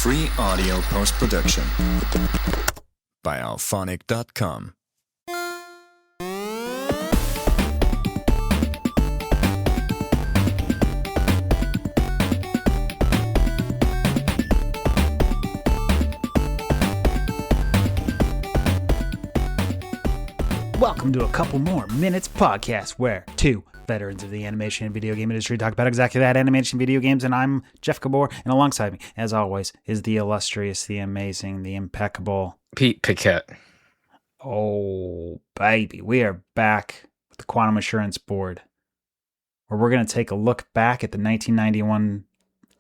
Free audio post-production by alphonic.com. Welcome to a Couple More Minutes podcast, where two veterans of the animation and video game industry talk about exactly that, animation video games, and I'm Jeff Gabor, and alongside me, as always, is the illustrious, the amazing, the impeccable Pete Paquette. Oh, baby, we are back with the Quantum Assurance Board, where we're going to take a look back at the 1991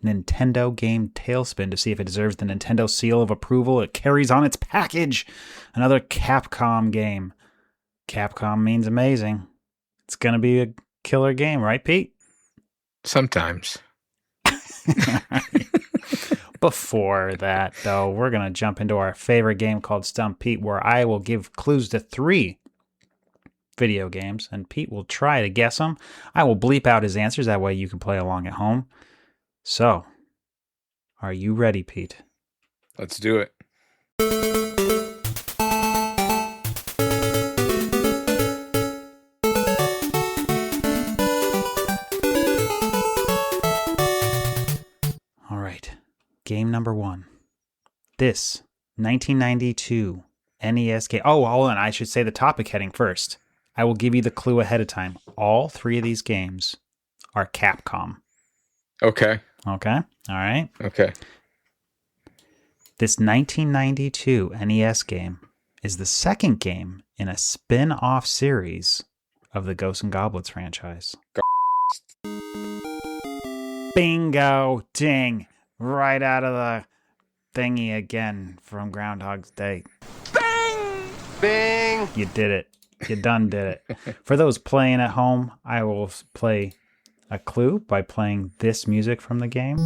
Nintendo game Talespin to see if it deserves the Nintendo seal of approval it carries on its package. Another Capcom game. Capcom means amazing. It's going to be a killer game, right, Pete? Sometimes. Before that, though, we're going to jump into our favorite game called Stump Pete, where I will give clues to 3 video games, and Pete will try to guess them. I will bleep out his answers. That way you can play along at home. So, are you ready, Pete? Let's do it. Game number 1. This 1992 NES game. Oh, hold on. I should say the topic heading first. I will give you the clue ahead of time. All 3 of these games are Capcom. Okay. Okay. All right. Okay. This 1992 NES game is the second game in a spin-off series of the Ghosts and Goblins franchise. Bingo. Ding. Right out of the thingy again from Groundhog's Day. Bing! Bing! You did it. You done did it. For those playing at home, I will play a clue by playing this music from the game.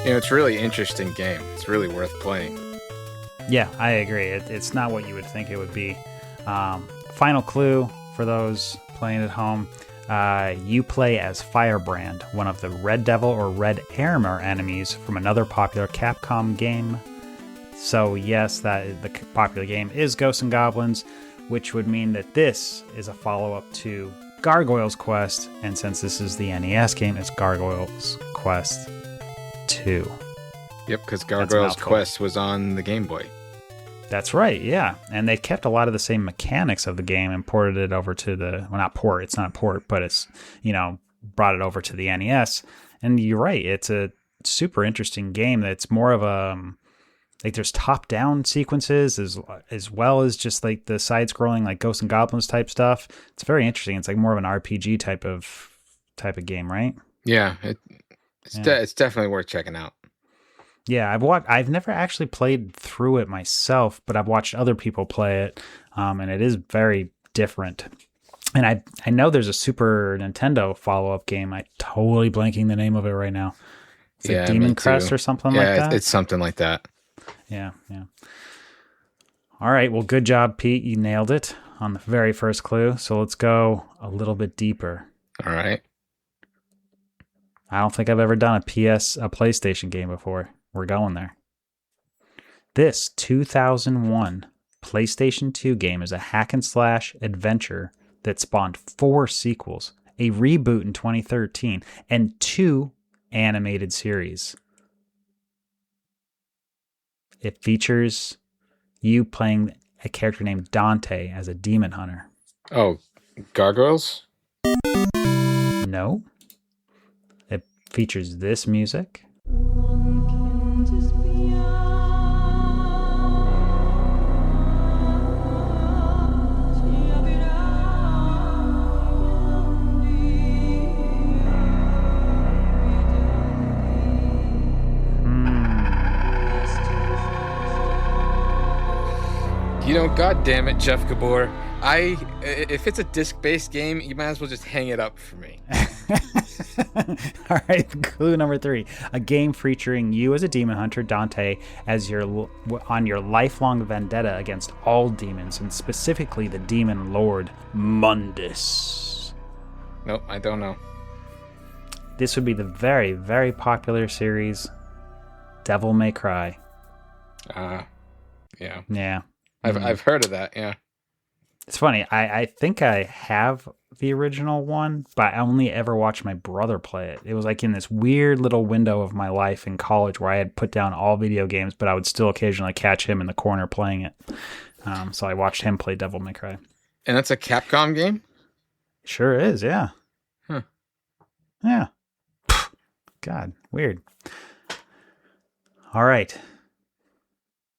You know, it's a really interesting game. It's really worth playing. Yeah, I agree. It's not what you would think it would be. Final clue for those playing at home. You play as Firebrand, one of the Red Devil or Red Armor enemies from another popular Capcom game. So yes, that the popular game is Ghosts and Goblins, which would mean that this is a follow-up to Gargoyle's Quest, and since this is the NES game, it's Gargoyle's Quest 2. Yep, because Gargoyle's Quest was on the Game Boy. That's right, yeah. And they kept a lot of the same mechanics of the game and ported it over to the... Well, not port. It's not port, but it's, brought it over to the NES. And you're right. It's a super interesting game that's more of a... there's top-down sequences as well as just, the side-scrolling, Ghosts and Goblins type stuff. It's very interesting. It's, more of an RPG type of game, right? Yeah, it's definitely worth checking out. Yeah, I've never actually played through it myself, but I've watched other people play it, and it is very different. And I know there's a Super Nintendo follow-up game. I'm totally blanking the name of it right now. It's like Demon Crest or something like that? Yeah, it's something like that. Yeah. All right, well, good job, Pete. You nailed it on the very first clue. So let's go a little bit deeper. All right. I don't think I've ever done a PlayStation game before. We're going there. This 2001 PlayStation 2 game is a hack-and-slash adventure that spawned 4 sequels, a reboot in 2013, and 2 animated series. It features you playing a character named Dante as a demon hunter. Oh, Gargoyles? No. It features this music. God damn it, Jeff Gabor. If it's a disc-based game, you might as well just hang it up for me. All right, clue number 3. A game featuring you as a demon hunter, Dante, as on your lifelong vendetta against all demons, and specifically the demon lord Mundus. Nope, I don't know. This would be the very, very popular series Devil May Cry. Yeah. Yeah. I've heard of that, yeah. It's funny. I think I have the original one, but I only ever watched my brother play it. It was like in this weird little window of my life in college where I had put down all video games, but I would still occasionally catch him in the corner playing it. So I watched him play Devil May Cry. And that's a Capcom game? Sure is, yeah. Huh. Yeah. God, weird. All right.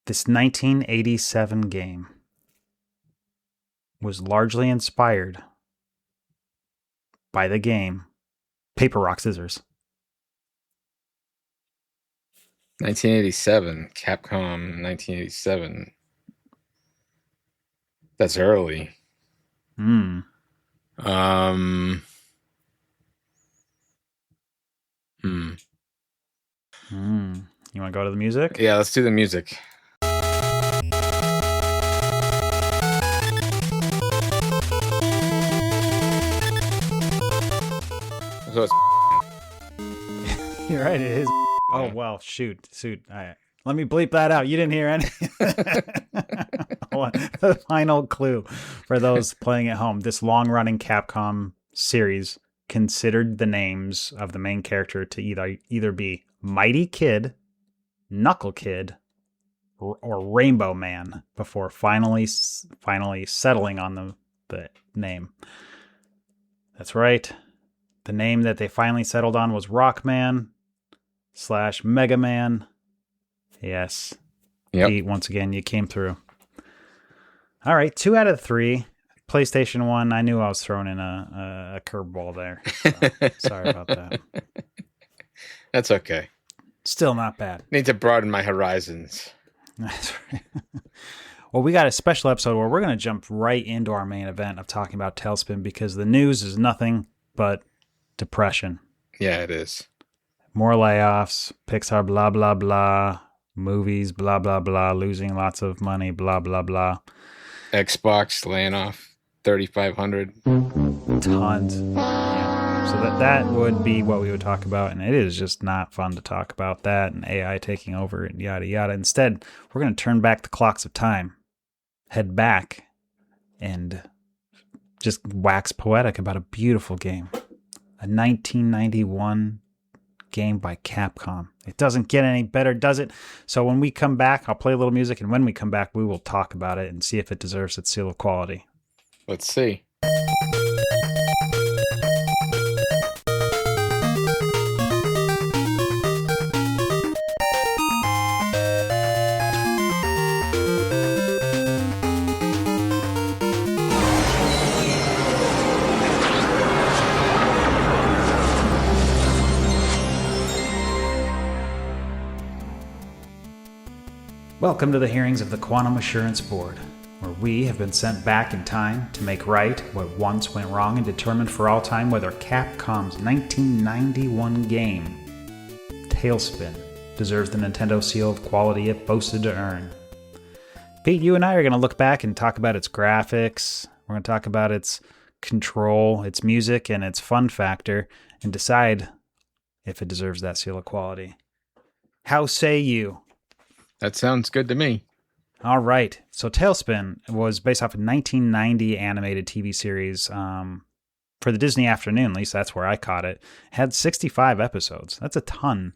This 1987 game was largely inspired by the game Paper, Rock, Scissors. 1987. Capcom 1987. That's early. Hmm. You want to go to the music? Yeah, let's do the music. So it's You're right, it is. Oh, well, shoot. Let me bleep that out. You didn't hear any. The final clue for those playing at home. This long-running Capcom series considered the names of the main character to either be Mighty Kid, Knuckle Kid, or Rainbow Man before finally settling on the name. That's right. The name that they finally settled on was Rockman / Mega Man. Yes. Yep. Pete, once again, you came through. All right, 2 out of 3. PlayStation 1, I knew I was throwing in a curveball there. So sorry about that. That's okay. Still not bad. Need to broaden my horizons. That's right. Well, we got a special episode where we're going to jump right into our main event of talking about Talespin because the news is nothing but depression. Yeah, it is. More layoffs, Pixar, blah, blah, blah. Movies, blah, blah, blah. Losing lots of money, blah, blah, blah. Xbox laying off 3,500. Tons. Yeah. So that would be what we would talk about, and it is just not fun to talk about that and AI taking over and yada, yada. Instead, we're going to turn back the clocks of time, head back, and just wax poetic about a beautiful game. A 1991 game by Capcom. It doesn't get any better, does it? So when we come back, I'll play a little music, and when we come back, we will talk about it and see if it deserves its seal of quality. Let's see. Welcome to the hearings of the Quantum Assurance Board, where we have been sent back in time to make right what once went wrong and determine for all time whether Capcom's 1991 game, Talespin, deserves the Nintendo seal of quality it boasted to earn. Pete, you and I are going to look back and talk about its graphics, we're going to talk about its control, its music, and its fun factor, and decide if it deserves that seal of quality. How say you? That sounds good to me. All right. So Talespin was based off a 1990 animated TV series for the Disney Afternoon. At least that's where I caught it. It had 65 episodes. That's a ton.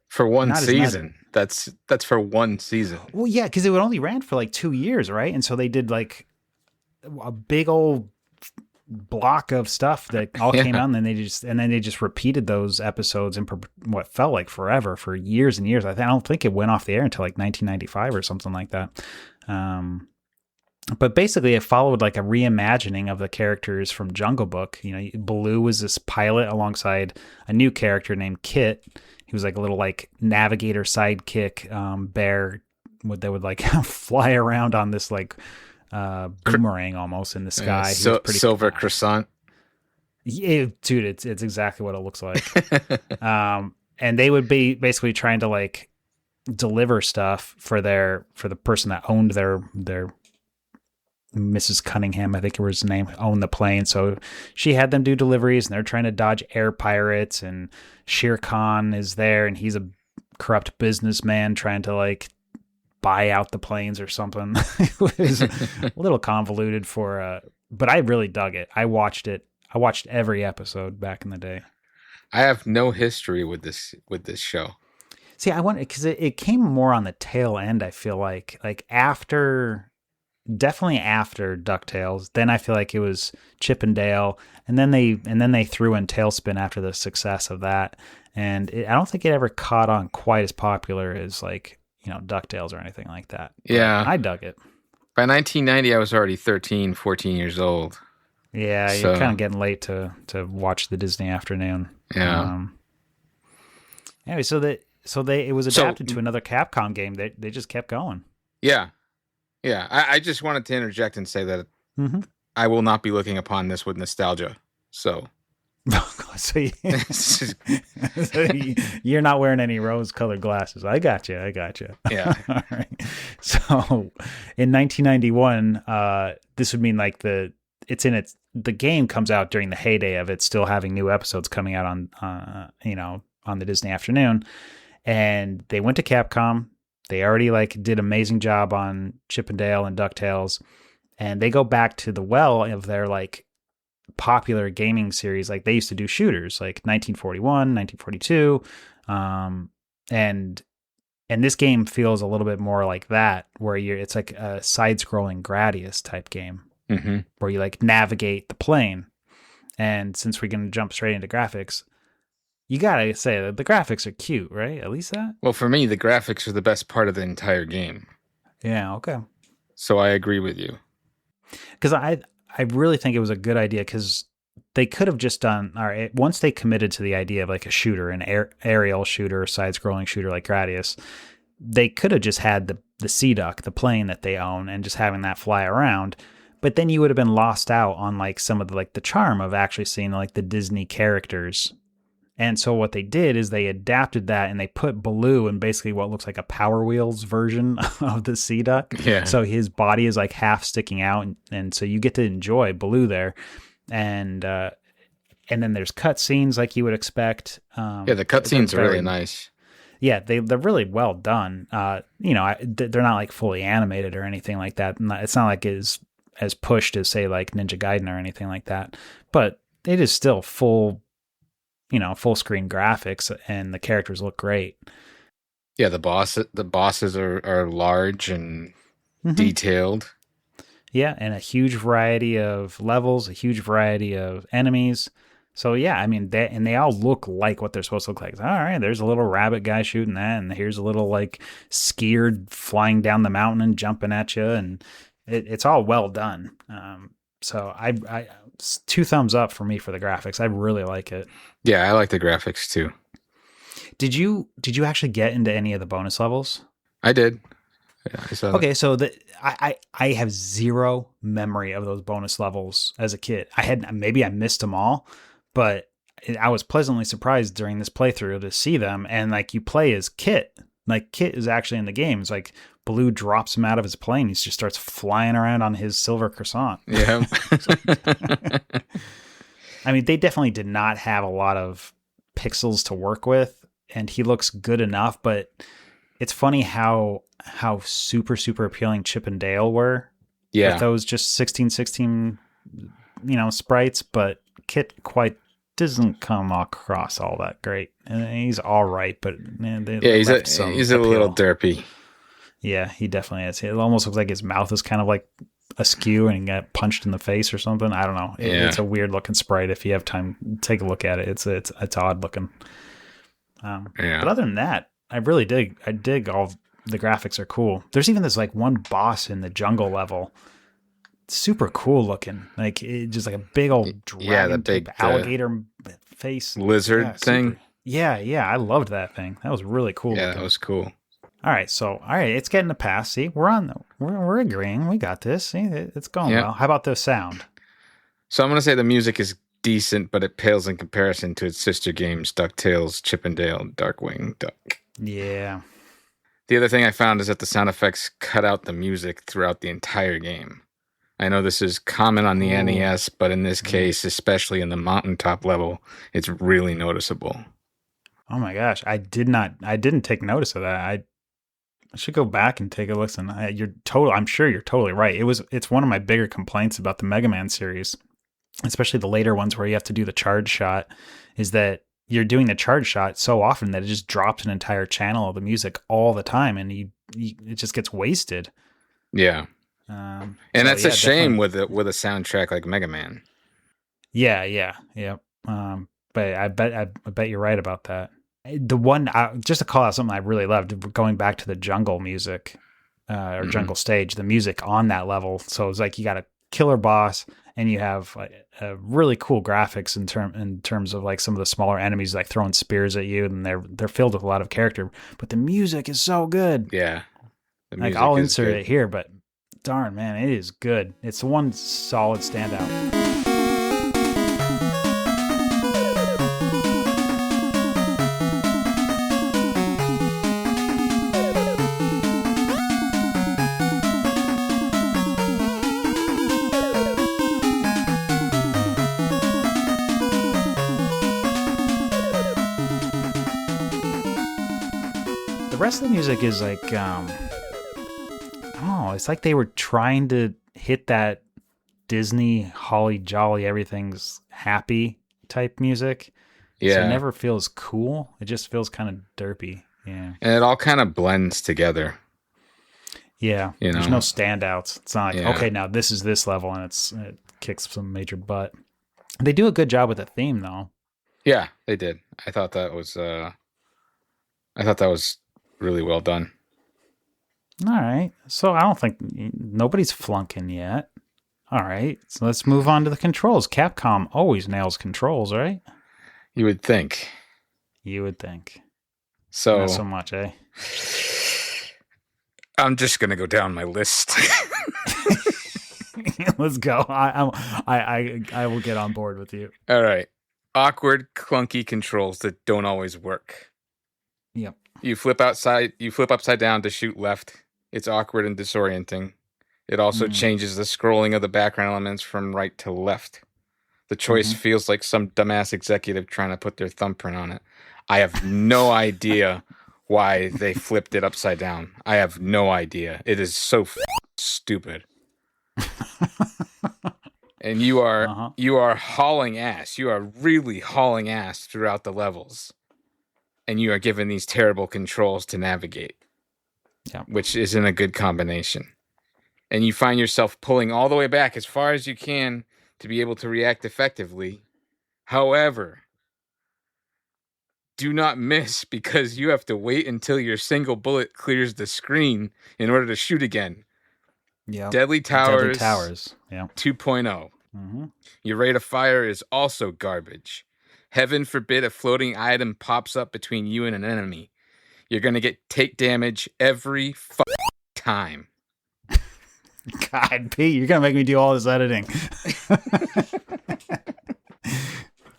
For one season. That's for one season. Well, yeah, because it only ran for like 2 years, right? And so they did like a big old block of stuff that all came out, and then they just repeated those episodes in what felt like forever for years and years. I don't think it went off the air until like 1995 or something like that. But basically, it followed like a reimagining of the characters from Jungle Book. You know, Baloo was this pilot alongside a new character named Kit. He was like a little like navigator sidekick bear that would like fly around on this like boomerang almost in the sky. Silver croissant. Yeah, dude, it's exactly what it looks like. And they would be basically trying to like deliver stuff for the person that owned their Mrs. Cunningham, I think it was his name, owned the plane. So she had them do deliveries, and they're trying to dodge air pirates. And Shere Khan is there, and he's a corrupt businessman trying to like buy out the planes or something. It was a little convoluted but I really dug it. I watched it. I watched every episode back in the day. I have no history with this show. See, I want because it came more on the tail end. I feel like definitely after DuckTales. Then I feel like it was Chip and Dale, and then they threw in Talespin after the success of that. And I don't think it ever caught on quite as popular as like DuckTales or anything like that. Yeah, but I dug it. By 1990, I was already 13, 14 years old. Yeah, so, you're kind of getting late to watch the Disney afternoon. Yeah. Anyway, it was adapted to another Capcom game. They just kept going. Yeah. Yeah. I just wanted to interject and say that I will not be looking upon this with nostalgia. So you're not wearing any rose-colored glasses. I got you. Yeah. All right. So in 1991, this would mean like the game comes out during the heyday of it still having new episodes coming out on the Disney afternoon, and they went to Capcom. They already like did amazing job on Chip and Dale and DuckTales, and they go back to the well of their like popular gaming series. Like they used to do shooters like 1941, 1942. And this game feels a little bit more like that, where it's like a side-scrolling Gradius type game, where you like navigate the plane. And since we're going to jump straight into graphics, you gotta say that the graphics are cute, right? At least that. Well, for me, the graphics are the best part of the entire game. Yeah. Okay. So I agree with you. Because I really think it was a good idea, because they could have just done, all right, once they committed to the idea of like a shooter, an aerial shooter, side-scrolling shooter like Gradius, they could have just had the Sea Duck, the plane that they own, and just having that fly around. But then you would have been lost out on like some of the charm of actually seeing like the Disney characters. And so what they did is they adapted that, and they put Baloo in basically what looks like a Power Wheels version of the Sea Duck. Yeah. So his body is like half sticking out, and so you get to enjoy Baloo there. And then there's cutscenes like you would expect. Yeah, the cutscenes are really nice. Yeah, they're really well done. They're not like fully animated or anything like that. It's not like as pushed as say like Ninja Gaiden or anything like that. But it is still full screen graphics, and the characters look great. Yeah, the bosses are large and detailed. Yeah, and a huge variety of levels, a huge variety of enemies. So yeah, I mean, they all look like what they're supposed to look like. All right, there's a little rabbit guy shooting that, and here's a little like skier flying down the mountain and jumping at you, and it's all well done. So I 2 thumbs up for me for the graphics. I really like it. Yeah, I like the graphics too. Did you actually get into any of the bonus levels? I did. Yeah, I saw okay, so I have zero memory of those bonus levels as a kid. Maybe I missed them all, but I was pleasantly surprised during this playthrough to see them. And like you play as Kit. Like Kit is actually in the game. It's like Baloo drops him out of his plane. He just starts flying around on his silver croissant. Yeah. I mean, they definitely did not have a lot of pixels to work with, and he looks good enough, but it's funny how super, super appealing Chip and Dale were. Yeah. With those just 16:16, sprites, but Kit quite doesn't come across all that great. And he's all right, but he's a little derpy. Yeah, he definitely is. It almost looks like his mouth is kind of like askew and he got punched in the face or something. I don't know. It's a weird looking sprite. If you have time, take a look at it. It's odd looking. But other than that, I really dig. I dig all the graphics are cool. There's even this like one boss in the jungle level. Super cool looking. Like just like a big old dragon, the big alligator face lizard thing. Yeah, I loved that thing. That was really cool. Yeah, that was cool. All right, it's getting to pass. See, we're agreeing. We got this. See, it's going well. How about the sound? So I'm gonna say the music is decent, but it pales in comparison to its sister games, DuckTales, Chip and Dale, Darkwing Duck. Yeah. The other thing I found is that the sound effects cut out the music throughout the entire game. I know this is common on the NES, but in this case, especially in the mountaintop level, it's really noticeable. Oh my gosh, I didn't take notice of that. I should go back and take a listen. I'm sure you're totally right. It's one of my bigger complaints about the Mega Man series, especially the later ones where you have to do the charge shot, is that you're doing the charge shot so often that it just drops an entire channel of the music all the time, and it just gets wasted. Yeah. And that's a shame with a soundtrack like Mega Man. Yeah. But I bet you're right about that. The one, just to call out something I really loved, going back to the jungle music or jungle stage, the music on that level. So it's like you got a killer boss, and you have really cool graphics in terms of like some of the smaller enemies like throwing spears at you, and they're filled with a lot of character. But the music is so good. Yeah, like I'll insert it here, but darn man, it is good. It's the one solid standout. The rest of the music is like, it's like they were trying to hit that Disney holly jolly, everything's happy type music. Yeah. So it never feels cool. It just feels kind of derpy. Yeah. And it all kind of blends together. Yeah. There's no standouts. It's not like, okay, now this is this level, and it kicks some major butt. They do a good job with the theme though. Yeah, they did. I thought that was really well done. All right. So I don't think nobody's flunking yet. All right. So let's move on to the controls. Capcom always nails controls, right? You would think. So not so much, eh? I'm just gonna go down my list. Let's go. I will get on board with you. All right. Awkward, clunky controls that don't always work. Yep. You flip upside down to shoot left. It's awkward and disorienting. It also changes the scrolling of the background elements from right to left. The choice feels like some dumbass executive trying to put their thumbprint on it. I have no idea why they flipped it upside down. I have no idea. It is so stupid. And you are hauling ass. You are really hauling ass throughout the levels. And you are given these terrible controls to navigate. Yeah. Which isn't a good combination. And you find yourself pulling all the way back as far as you can to be able to react effectively. However, do not miss, because you have to wait until your single bullet clears the screen in order to shoot again. Yeah. Deadly Towers. Yeah. 2.0. Your rate of fire is also garbage. Heaven forbid a floating item pops up between you and an enemy. You're going to take damage every time. God, Pete, you're going to make me do all this editing.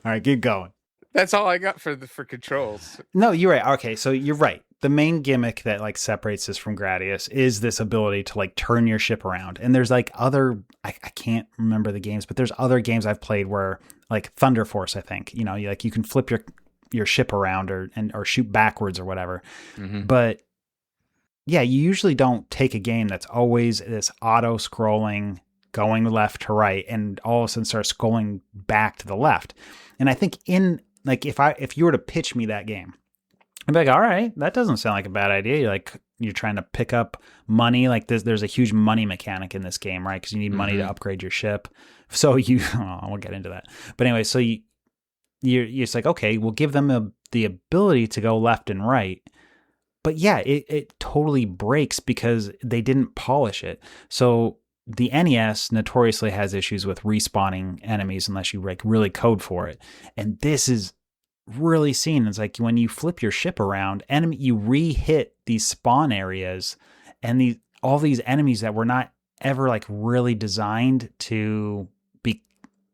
All right, keep going. That's all I got for controls. No, you're right. Okay, so you're right. The main gimmick that like separates this from Gradius is this ability to like turn your ship around. And there's like other, I can't remember the games, but there's other games I've played where like Thunder Force, I think, you can flip your ship around or shoot backwards or whatever. But yeah, you usually don't take a game that's always this auto scrolling, going left to right, and all of a sudden starts scrolling back to the left. And I think if you were to pitch me that game, I'd be like, all right, that doesn't sound like a bad idea. You're trying to pick up money. Like there's a huge money mechanic in this game, right? Because you need money to upgrade your ship. So we'll get into that. But anyway, so you're it's like, okay, we'll give them the ability to go left and right. But yeah, it totally breaks because they didn't polish it. So the NES notoriously has issues with respawning enemies unless you like really code for it. And this is really seen. It's like when you flip your ship around, you re-hit these spawn areas, and all these enemies that were not ever like really designed to be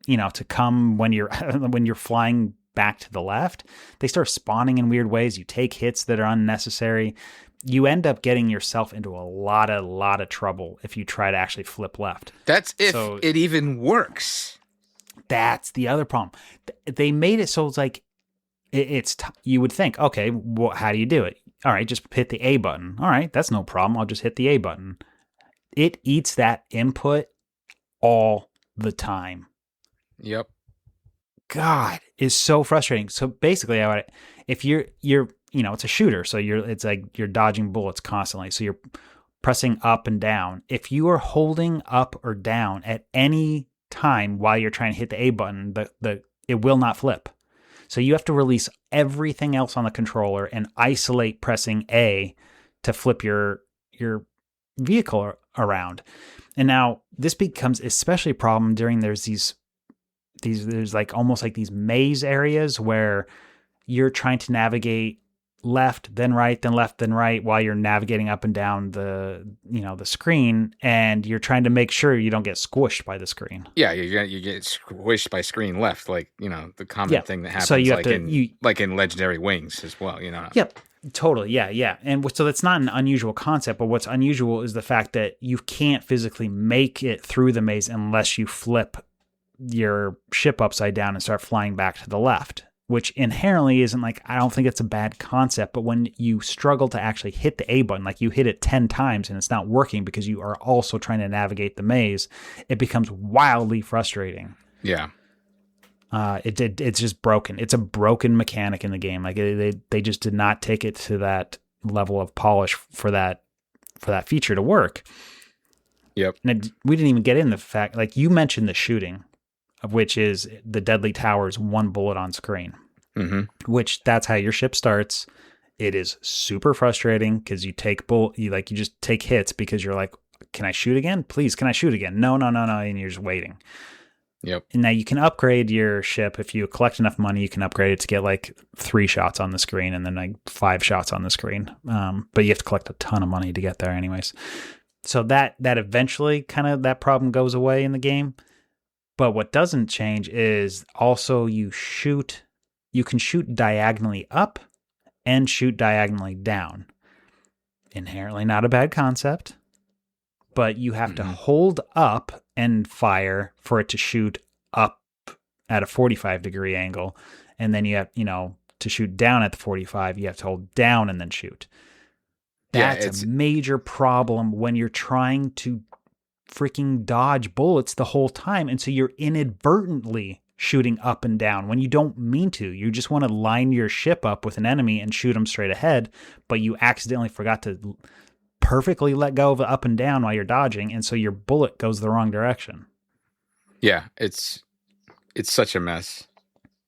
to come when you're when you're flying back to the left, they start spawning in weird ways. You take hits that are unnecessary. You end up getting yourself into a lot of trouble if you try to actually flip left. That's if it even works. That's the other problem. They made it so it's like you would think, okay, well, how do you do it? All right, just hit the A button. All right, that's no problem. I'll just hit the A button. It eats that input all the time. Yep. God, it's so frustrating. So basically, if you're it's a shooter, so it's like you're dodging bullets constantly. So you're pressing up and down. If you are holding up or down at any time while you're trying to hit the A button, it will not flip. So you have to release everything else on the controller and isolate pressing A to flip your vehicle around. And now this becomes especially a problem during there's like almost like these maze areas where you're trying to navigate left, then right, then left, then right while you're navigating up and down the screen, and you're trying to make sure you don't get squished by the screen. Yeah, you get squished by screen left, like the common thing that happens, so you have like in Legendary Wings as well. Yep. Totally, yeah. And so that's not an unusual concept, but what's unusual is the fact that you can't physically make it through the maze unless you flip your ship upside down and start flying back to the left, which inherently isn't like, I don't think it's a bad concept, but when you struggle to actually hit the A button, like you hit it 10 times and it's not working because you are also trying to navigate the maze, it becomes wildly frustrating. Yeah. It's just broken. It's a broken mechanic in the game. Like they just did not take it to that level of polish for that feature to work. Yep. And we didn't even get in the fact, like you mentioned the shooting, of which is the Deadly Towers, one bullet on screen, which that's how your ship starts. It is super frustrating because you just take hits because you're like, can I shoot again? Please, can I shoot again? No. And you're just waiting. Yep. And now you can upgrade your ship. If you collect enough money, you can upgrade it to get like 3 shots on the screen and then like 5 shots on the screen. But you have to collect a ton of money to get there anyways. So that eventually kind of that problem goes away in the game. But what doesn't change is also you can shoot diagonally up and shoot diagonally down. Inherently not a bad concept, but you have to hold up and fire for it to shoot up at a 45-degree angle. And then you have, to shoot down at the 45, you have to hold down and then shoot. That's a major problem when you're trying to freaking dodge bullets the whole time. And so you're inadvertently shooting up and down when you don't mean to. You just want to line your ship up with an enemy and shoot them straight ahead, but you accidentally forgot to perfectly let go of up and down while you're dodging, and so your bullet goes the wrong direction. Yeah, it's such a mess.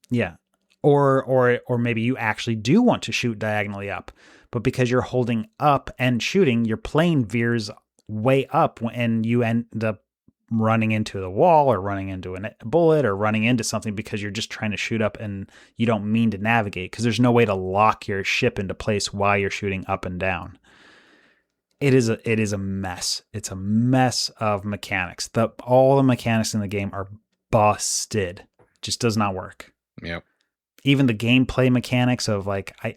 Yeah. Or maybe you actually do want to shoot diagonally up, but because you're holding up and shooting, your plane veers way up and you end up running into the wall or running into a bullet or running into something because you're just trying to shoot up and you don't mean to navigate because there's no way to lock your ship into place while you're shooting up and down. It is a mess. It's a mess of mechanics. All the mechanics in the game are busted. Just does not work. Yep. Even the gameplay mechanics of like I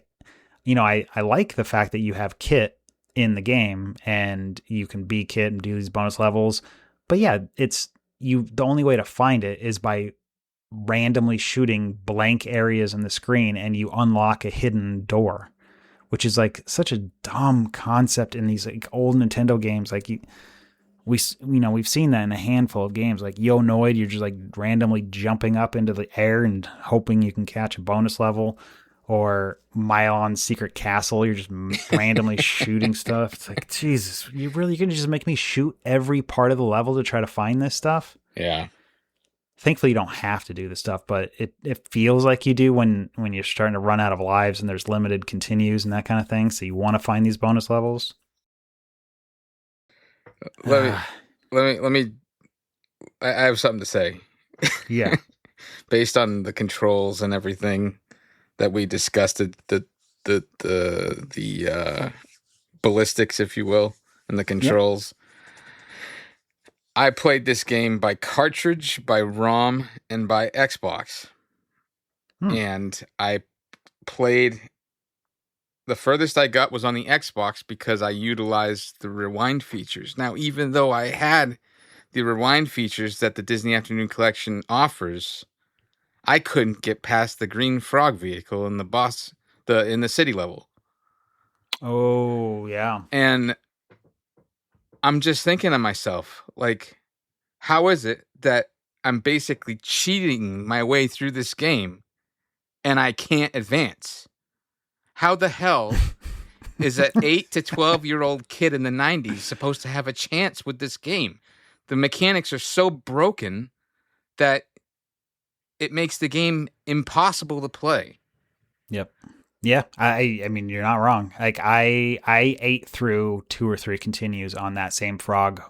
like the fact that you have Kit in the game and you can be Kit and do these bonus levels. But yeah, the only way to find it is by randomly shooting blank areas in the screen and you unlock a hidden door, which is like such a dumb concept in these like old Nintendo games. Like we've seen that in a handful of games. Like Yo Noid, you're just like randomly jumping up into the air and hoping you can catch a bonus level. Or Mylon's Secret Castle, you're just randomly shooting stuff. It's like, Jesus, you're going to just make me shoot every part of the level to try to find this stuff? Yeah. Thankfully, you don't have to do this stuff, but it feels like you do when you're starting to run out of lives and there's limited continues and that kind of thing. So you want to find these bonus levels. Let me. I have something to say. Yeah. Based on the controls and everything that we discussed, the ballistics, if you will, and the controls. I played this game by cartridge, by ROM, and by Xbox. And I played... The furthest I got was on the Xbox because I utilized the rewind features. Now, even though I had the rewind features that the Disney Afternoon Collection offers, I couldn't get past the green frog vehicle in in the city level. Oh, yeah. And I'm just thinking to myself, like, how is it that I'm basically cheating my way through this game and I can't advance? How the hell is an 8 to 12-year-old kid in the 90s supposed to have a chance with this game? The mechanics are so broken that it makes the game impossible to play. Yep. Yeah, I mean, you're not wrong. Like I ate through 2 or 3 continues on that same frog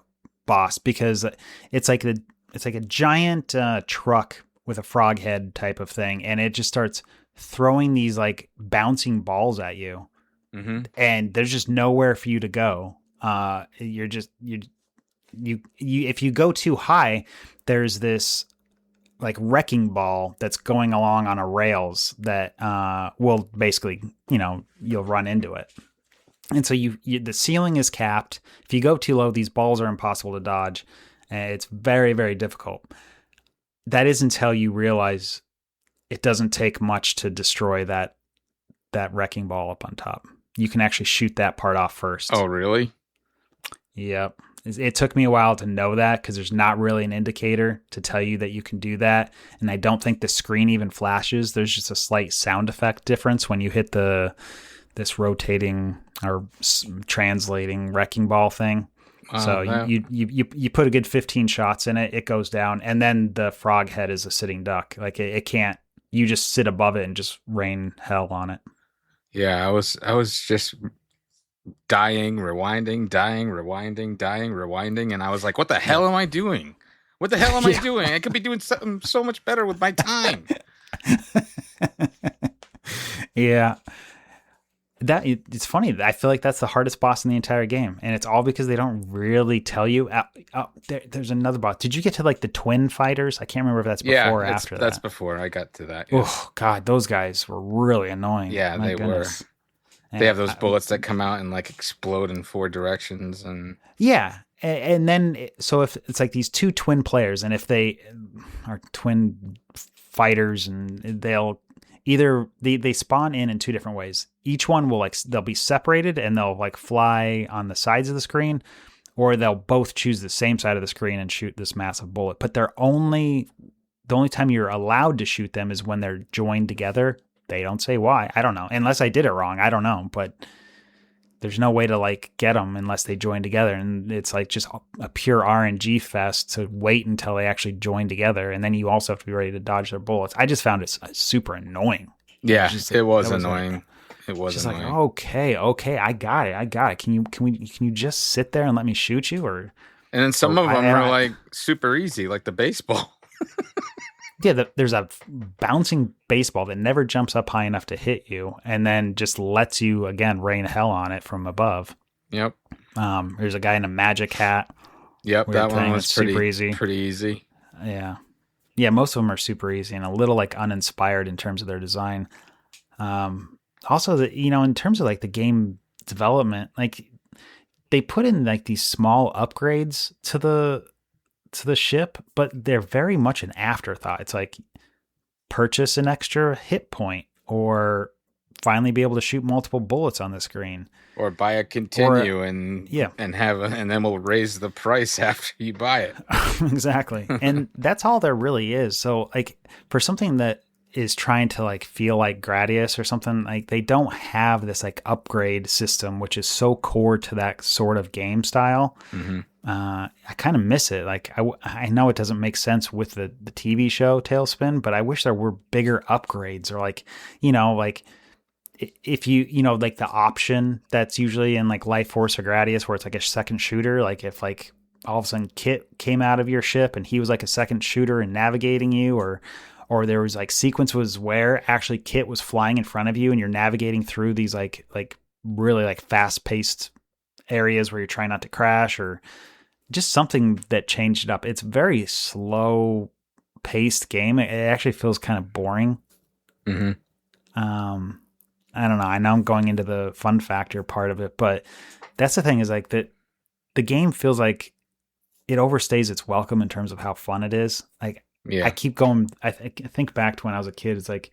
boss because it's like a giant truck with a frog head type of thing, and it just starts throwing these like bouncing balls at you, and there's just nowhere for you to go. You if you go too high, there's this like wrecking ball that's going along on a rails that will basically, you'll run into it. And so the ceiling is capped. If you go too low, these balls are impossible to dodge. It's very, very difficult. That is until you realize it doesn't take much to destroy that wrecking ball up on top. You can actually shoot that part off first. Oh, really? Yep. It took me a while to know that because there's not really an indicator to tell you that you can do that. And I don't think the screen even flashes. There's just a slight sound effect difference when you hit this rotating or translating wrecking ball thing. So you put a good 15 shots in it, it goes down, and then the frog head is a sitting duck. Like it can't. You just sit above it and just rain hell on it. Yeah, I was just dying, rewinding, and I was like, what the hell am I doing? What the hell am I doing? I could be doing something so much better with my time. Yeah. It's funny. I feel like that's the hardest boss in the entire game, and it's all because they don't really tell you. There's another boss. Did you get to like the twin fighters? I can't remember if that's before or after that. That's before I got to that. Yeah. Oh God, those guys were really annoying. Yeah, they were. They have those bullets that come out and like explode in 4 directions, and yeah. And then, so if it's like these 2 twin players, and if they are twin fighters, and they'll either they spawn in 2 different ways. Each one will they'll be separated and they'll like fly on the sides of the screen, or they'll both choose the same side of the screen and shoot this massive bullet. But the only time you're allowed to shoot them is when they're joined together. They don't say why. I don't know. Unless I did it wrong. I don't know. But there's no way to like get them unless they join together. And it's like just a pure RNG fest to wait until they actually join together. And then you also have to be ready to dodge their bullets. I just found it super annoying. Yeah, it was annoying. It was just annoying. Like, okay, I got it. Can you just sit there and let me shoot you? Or and then some of them are like super easy, like the baseball. Yeah, there's a bouncing baseball that never jumps up high enough to hit you, and then just lets you again rain hell on it from above. Yep. There's a guy in a magic hat. Yep, that one was super easy. Pretty easy. Yeah, most of them are super easy and a little like uninspired in terms of their design. Also, in terms of like the game development, like they put in like these small upgrades to the ship, but they're very much an afterthought. It's like purchase an extra hit point, or finally be able to shoot multiple bullets on the screen, or buy a continue and then we'll raise the price after you buy it. Exactly. And that's all there really is. So like for something that is trying to like feel like Gradius or something, like they don't have this like upgrade system, which is so core to that sort of game style. Mm-hmm. I kind of miss it. Like I know it doesn't make sense with the TV show Talespin, but I wish there were bigger upgrades, or like, like if like the option that's usually in like Life Force or Gradius where it's like a second shooter, like if like all of a sudden Kit came out of your ship and he was like a second shooter and navigating you, or there was like sequences where actually Kit was flying in front of you and you're navigating through these like really like fast paced areas where you're trying not to crash, or just something that changed it up. It's a very slow paced game. It actually feels kind of boring. Mm-hmm. I don't know. I know I'm going into the fun factor part of it, but that's the thing is like that the game feels like it overstays its welcome in terms of how fun it is. Like Yeah. I keep going. I think back to when I was a kid. It's like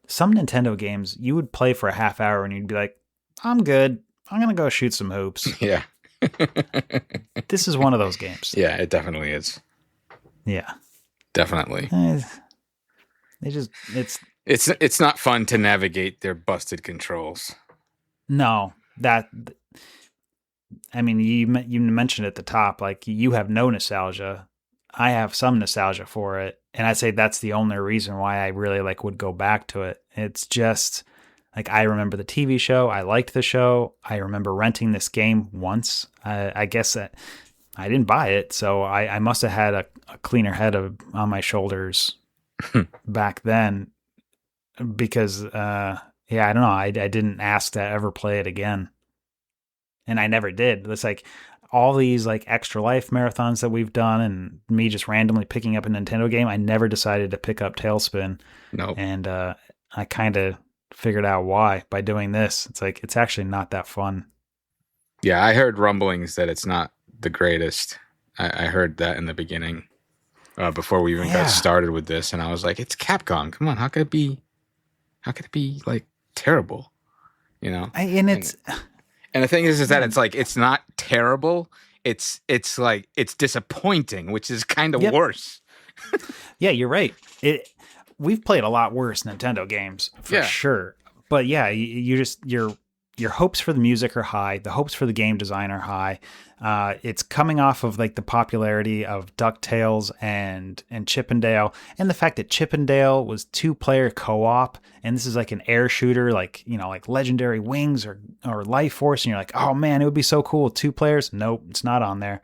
some Nintendo games you would play for a half hour and you'd be like, I'm good. I'm going to go shoot some hoops. Yeah. This is one of those games. Yeah, it definitely is. Yeah. Definitely. It's not fun to navigate their busted controls. No, I mean, you mentioned at the top, like you have no nostalgia. I have some nostalgia for it. And I'd say that's the only reason why I really like would go back to it. It's just like, I remember the TV show. I liked the show. I remember renting this game once. I guess that I didn't buy it. So I must have had a cleaner head on my shoulders back then because, I don't know. I didn't ask to ever play it again. And I never did. It's like all these like Extra Life marathons that we've done and me just randomly picking up a Nintendo game. I never decided to pick up Talespin. Nope. And I kind of figured out why by doing this. It's like, it's actually not that fun. Yeah, I heard rumblings that it's not the greatest. I heard that in the beginning before we even got started with this. And I was like, it's Capcom. Come on. How could it be like terrible? You know? And the thing is that it's like, it's not terrible. It's like, it's disappointing, which is kind of worse. Yeah, you're right. We've played a lot worse Nintendo games for sure. But yeah, your hopes for the music are high. The hopes for the game design are high. It's coming off of like the popularity of DuckTales and Chippendale, and the fact that Chippendale was 2-player co-op, and this is like an air shooter, like, you know, like Legendary Wings or Life Force, and you're like, oh man, it would be so cool with 2 players. Nope, it's not on there.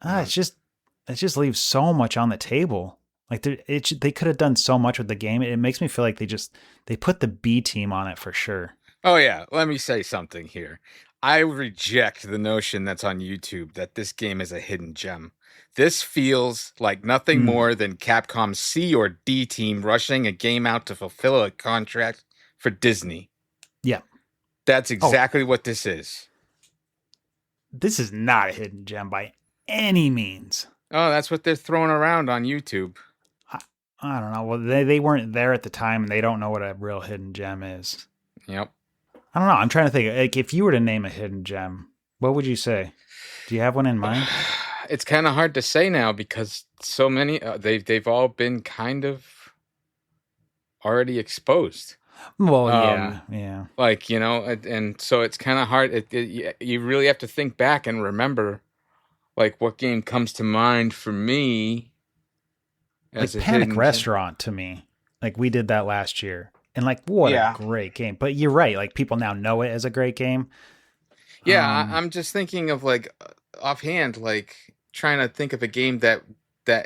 It just leaves so much on the table. Like they could have done so much with the game. It makes me feel like they put the B team on it for sure. Oh yeah, let me say something here. I reject the notion that's on YouTube that this game is a hidden gem. This feels like nothing more than Capcom's C or D team rushing a game out to fulfill a contract for Disney. Yeah. That's exactly what this is. This is not a hidden gem by any means. Oh, that's what they're throwing around on YouTube. I don't know. Well, they weren't there at the time, and they don't know what a real hidden gem is. Yep. I don't know. I'm trying to think. Like, if you were to name a hidden gem, what would you say? Do you have one in mind? It's kind of hard to say now because so many they've all been kind of already exposed. Well, yeah. Like, you know, and so it's kind of hard. You really have to think back and remember, like, what game comes to mind for me. Like Panic Restaurant to me. Like, we did that last year. And like, what a great game. But you're right. Like, people now know it as a great game. Yeah, I'm just thinking of like offhand, like trying to think of a game that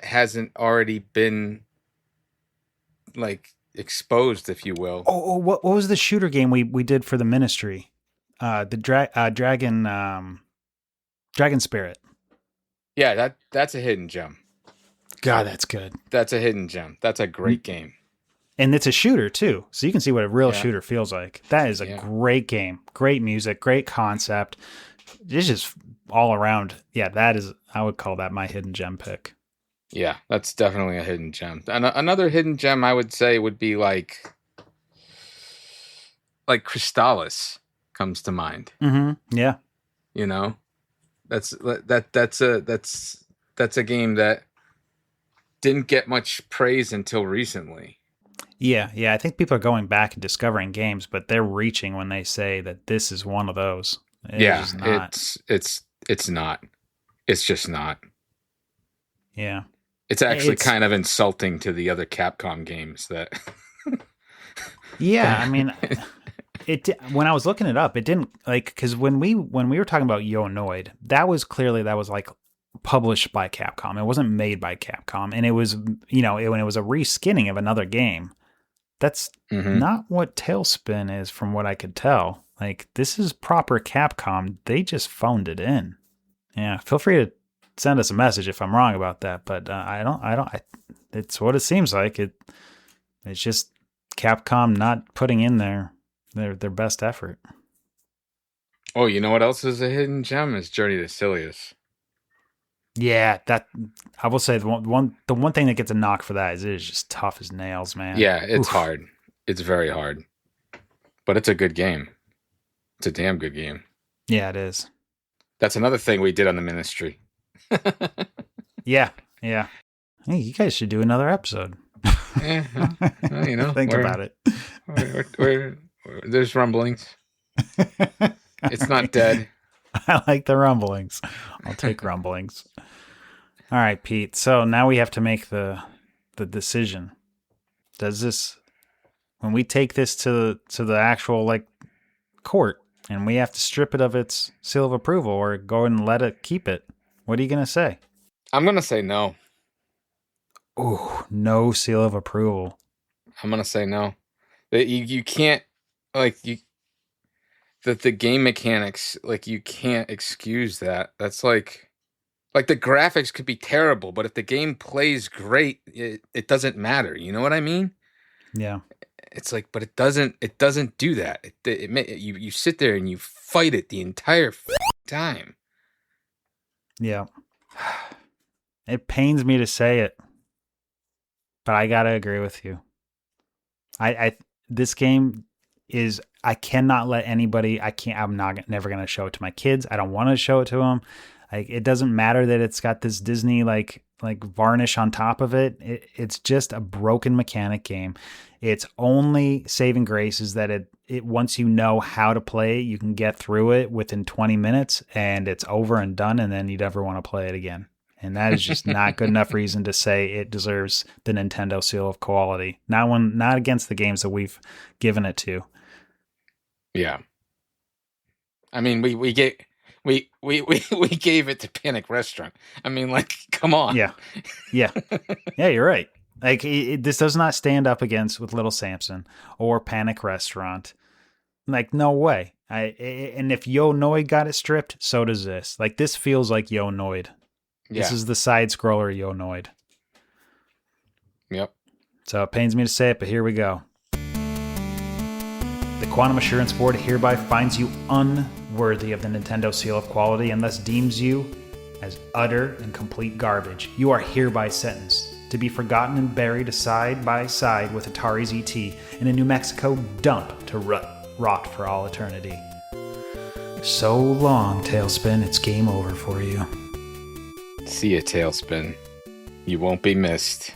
hasn't already been like exposed, if you will. Oh, what was the shooter game we did for the ministry? Dragon Spirit. Yeah, that's a hidden gem. God, that's good. That's a hidden gem. That's a great game. And it's a shooter too, so you can see what a real shooter feels like. That is a great game. Great music, great concept. It's just all around. Yeah, I would call that my hidden gem pick. Yeah, that's definitely a hidden gem. And another hidden gem I would say would be like Crystalis comes to mind. Mm-hmm. Yeah. You know, that's a game that didn't get much praise until recently. Yeah. I think people are going back and discovering games, but they're reaching when they say that this is one of those. It's not. It's just not. Yeah. It's actually kind of insulting to the other Capcom games that. Yeah, I mean, when I was looking it up, it didn't because when we were talking about Yonoid, that was like published by Capcom. It wasn't made by Capcom, and it was when it was a reskinning of another game. That's not what Talespin is, from what I could tell. Like, this is proper Capcom. They just phoned it in, Yeah, feel free to send us a message if I'm wrong about that, but it's what it seems like. It's just Capcom not putting in their best effort. Oh, you know what else is a hidden gem? Is Journey to Silius. Yeah, that I will say the one thing that gets a knock for that is it is just tough as nails, man. Yeah, it's hard. It's very hard. But it's a good game. It's a damn good game. Yeah, it is. That's another thing we did on the Ministry. Yeah. Hey, you guys should do another episode. Yeah, well, you know, think about it. There's rumblings. It's not dead. I like the rumblings. I'll take rumblings. All right, Pete. So now we have to make the decision. Does this, when we take this to the actual like court, and we have to strip it of its seal of approval or go and let it keep it, what are you gonna say? I'm gonna say no. Ooh, no seal of approval. I'm gonna say no. That you can't the game mechanics, like you can't excuse that. That's like the graphics could be terrible, but if the game plays great, it doesn't matter. You know what I mean? Yeah. It's like, but it doesn't do that. You sit there and you fight it the entire time. Yeah. It pains me to say it, but I gotta agree with you. This game is, I cannot let anybody, I'm never gonna show it to my kids. I don't want to show it to them. Like, it doesn't matter that it's got this Disney like varnish on top of it. It's just a broken mechanic game. Its only saving grace is that it once you know how to play, you can get through it within 20 minutes and it's over and done, and then you'd never want to play it again. And that is just not good enough reason to say it deserves the Nintendo seal of quality. Not against the games that we've given it to. Yeah. I mean, we gave it to Panic Restaurant. I mean, like, come on. Yeah, you're right. Like, this does not stand up against with Little Samson or Panic Restaurant. Like, no way. And if Yo Noid got it stripped, so does this. Like, this feels like Yo Noid. Yeah. This is the side scroller Yo Noid. Yep. So it pains me to say it, but here we go. The Quantum Assurance Board hereby finds you unworthy of the Nintendo seal of quality and thus deems you as utter and complete garbage. You are hereby sentenced to be forgotten and buried side by side with Atari's ET in a New Mexico dump to rot for all eternity. So long, Talespin. It's game over for you. See ya, Talespin. You won't be missed.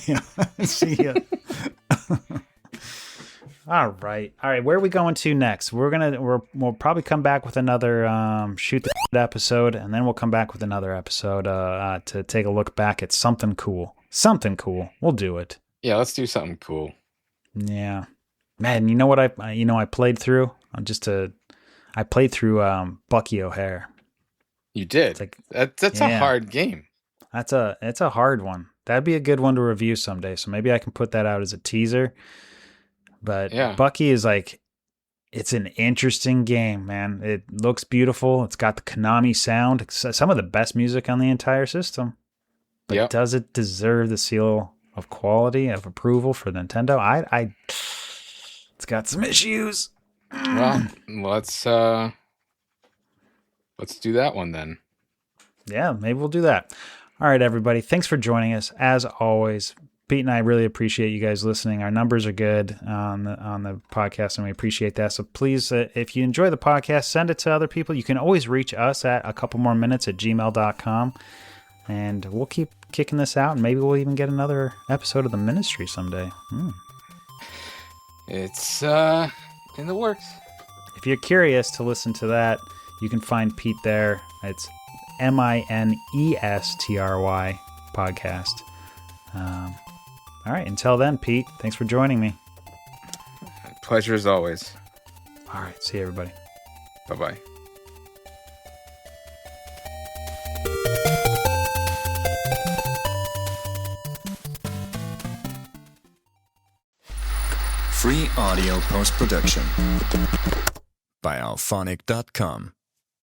Yeah, see ya. All right. Where are we going to next? We'll probably come back with another shoot the episode, and then we'll come back with another episode to take a look back at something cool. We'll do it. Yeah, let's do something cool. Yeah, man. You know what I played through? I played through Bucky O'Hare. You did. That's a hard game. It's a hard one. That'd be a good one to review someday. So maybe I can put that out as a teaser. But yeah. Bucky is it's an interesting game, man. It looks beautiful. It's got the Konami sound, some of the best music on the entire system. But does it deserve the seal of quality, of approval for Nintendo? It's got some issues. Well, let's do that one then. Yeah, maybe we'll do that. All right, everybody. Thanks for joining us. As always, Pete and I really appreciate you guys listening. Our numbers are good on the podcast, and we appreciate that. So please, if you enjoy the podcast, send it to other people. You can always reach us at acouplemoreminutes@gmail.com, and we'll keep kicking this out, and maybe we'll even get another episode of the Ministry someday. It's in the works. If you're curious to listen to that, you can find Pete there. It's MINESTRY podcast. All right, until then, Pete, thanks for joining me. Pleasure as always. All right, see you, everybody. Bye-bye. Free audio post-production by alphonic.com.